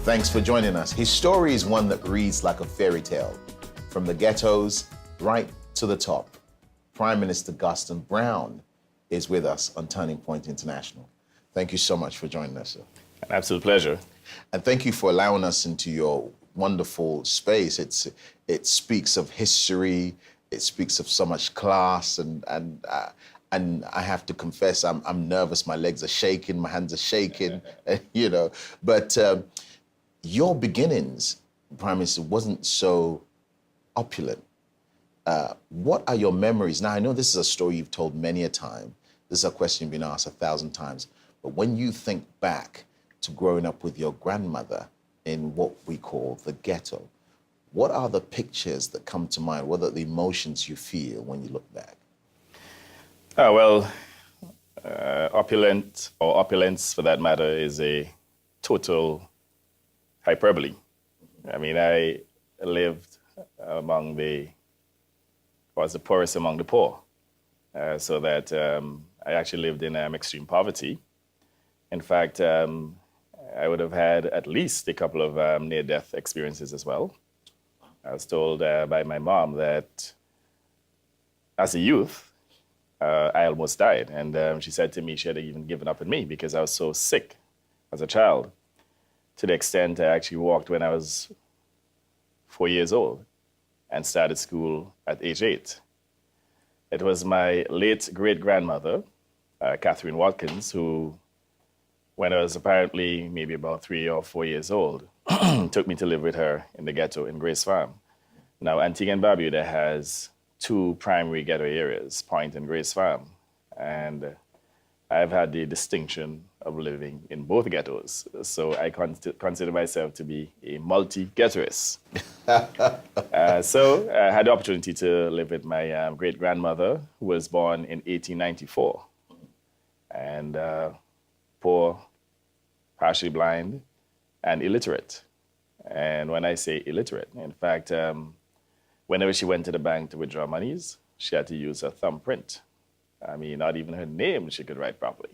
Thanks for joining us. His story is one that reads like a fairy tale, from the ghettos right to the top. Prime Minister Gastonbrowne is with us on Turning Point International. Thank you so much for joining us, sir. An absolute pleasure. And thank you for allowing us into your wonderful space. It speaks of history, it speaks of so much class, and I have to confess, I'm nervous. My legs are shaking, my hands are shaking, you know. But your beginnings, Prime Minister, wasn't so opulent. What are your memories? Now, I know this is a story you've told many a time. This is a question you've been asked 1,000 times. But when you think back to growing up with your grandmother in what we call the ghetto, what are the pictures that come to mind? What are the emotions you feel when you look back? Opulent, or opulence for that matter, is a total hyperbole. I mean, I lived among was the poorest among the poor. So that I actually lived in extreme poverty. In fact, I would have had at least a couple of near-death experiences as well. I was told by my mom that as a youth, I almost died. And she said to me she had even given up on me because I was so sick as a child, to the extent I actually walked when I was 4 years old and started school at age 8. It was my late great-grandmother, Catherine Watkins, who, when I was apparently maybe about 3 or 4 years old, took me to live with her in the ghetto in Grace Farm. Now, Antigua and Barbuda has 2 primary ghetto areas, Point and Grace Farm. And I've had the distinction of living in both ghettos. So I consider myself to be a multi-ghettoist. So I had the opportunity to live with my great-grandmother, who was born in 1894. And poor, partially blind, and illiterate. And when I say illiterate, in fact, whenever she went to the bank to withdraw monies, she had to use her thumbprint. I mean, not even her name she could write properly,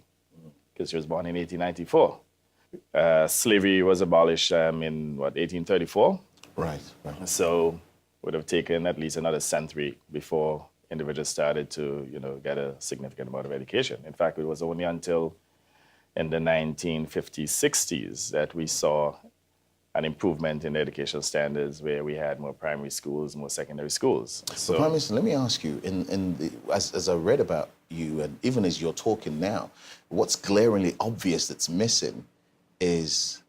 because she was born in 1894. Slavery was abolished in, 1834? Right. So would have taken at least another century before individuals started to, get a significant amount of education. In fact, it was only until in the 1950s, 60s that we saw an improvement in educational standards, where we had more primary schools, more secondary schools. So, Prime Minister, let me ask you, as I read about you, and even as you're talking now, what's glaringly obvious that's missing is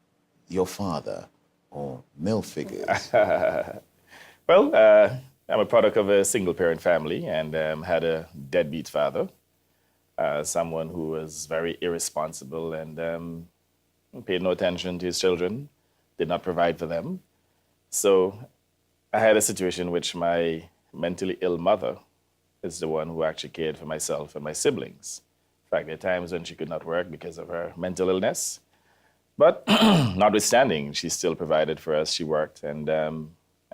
your father or male figures. Well, I'm a product of a single-parent family and had a deadbeat father, someone who was very irresponsible and paid no attention to his children, did not provide for them. So I had a situation in which my mentally ill mother is the one who actually cared for myself and my siblings. In fact, there are times when she could not work because of her mental illness. But notwithstanding, she still provided for us. She worked. And I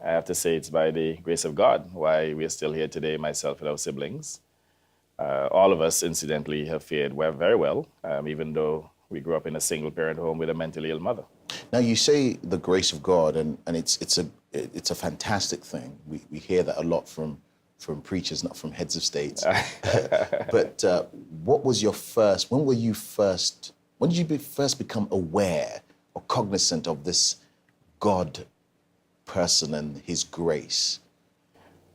have to say it's by the grace of God why we are still here today, myself and our siblings. All of us, incidentally, have fared very well, even though we grew up in a single-parent home with a mentally ill mother. Now, you say the grace of God, and it's a fantastic thing. We hear that a lot from preachers, not from heads of states. But what was your first? When did you first become aware or cognizant of this God person and His grace?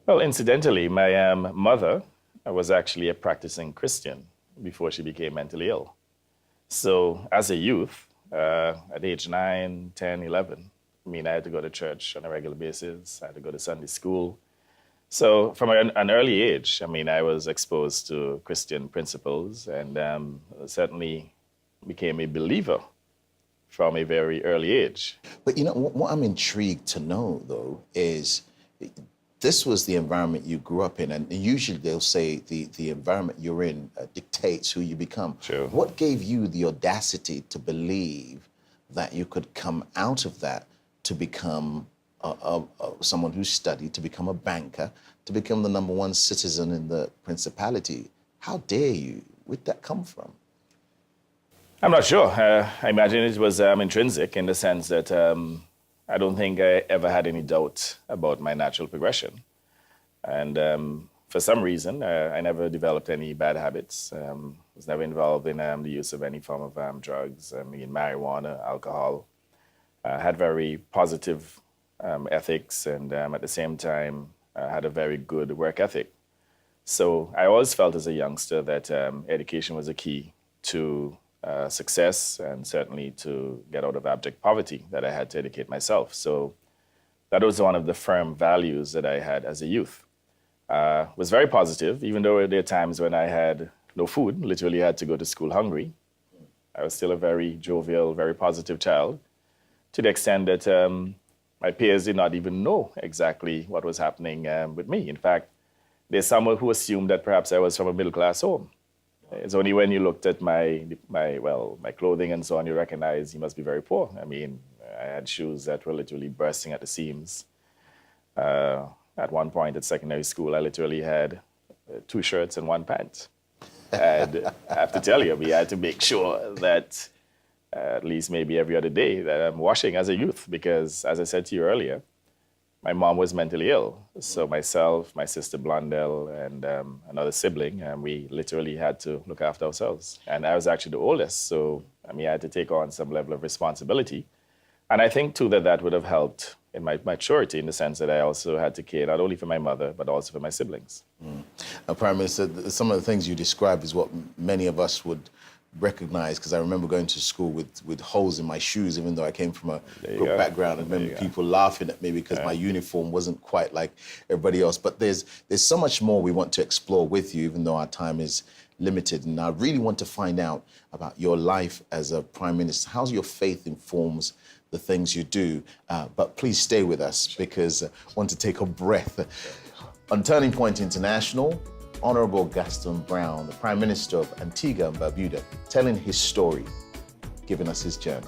Well, incidentally, my mother was actually a practicing Christian before she became mentally ill. So as a youth, at age 9, 10, 11, I had to go to church on a regular basis. I had to go to Sunday school. So from an early age, I was exposed to Christian principles and certainly became a believer from a very early age. But what I'm intrigued to know, though, is this was the environment you grew up in, and usually they'll say the environment you're in dictates who you become. Sure. What gave you the audacity to believe that you could come out of that to become someone who studied, to become a banker, to become the #1 citizen in the principality? How dare you? Where'd that come from? I'm not sure. I imagine it was intrinsic in the sense that I don't think I ever had any doubt about my natural progression. And for some reason, I never developed any bad habits. Was never involved in the use of any form of drugs, marijuana, alcohol. Had very positive ethics, and at the same time, had a very good work ethic. So I always felt as a youngster that education was a key to success, and certainly to get out of abject poverty, that I had to educate myself. So that was one of the firm values that I had as a youth. Was very positive, even though there are times when I had no food, literally had to go to school hungry. I was still a very jovial, very positive child, to the extent that my peers did not even know exactly what was happening with me. In fact, there's someone who assumed that perhaps I was from a middle-class home. It's only when you looked at my clothing and so on, you recognize he must be very poor. I mean, I had shoes that were literally bursting at the seams. At one point at secondary school, I literally had 2 shirts and 1 pant. And I have to tell you, we had to make sure that at least maybe every other day that I'm washing as a youth, because as I said to you earlier, my mom was mentally ill. So myself, my sister Blondell, and another sibling, we literally had to look after ourselves. And I was actually the oldest, so I had to take on some level of responsibility. And I think too that would have helped in my maturity, in the sense that I also had to care not only for my mother, but also for my siblings. Prime Minister, some of the things you described is what many of us would recognize, because I remember going to school with holes in my shoes, even though I came from a good background. I remember people laughing at me because my uniform wasn't quite like everybody else. But there's so much more we want to explore with you, even though our time is limited. And I really want to find out about your life as a Prime Minister. How your faith informs the things you do. But please stay with us, because I want to take a breath. On Turning Point International, Honourable Gaston Browne, the Prime Minister of Antigua and Barbuda, telling his story, giving us his journey.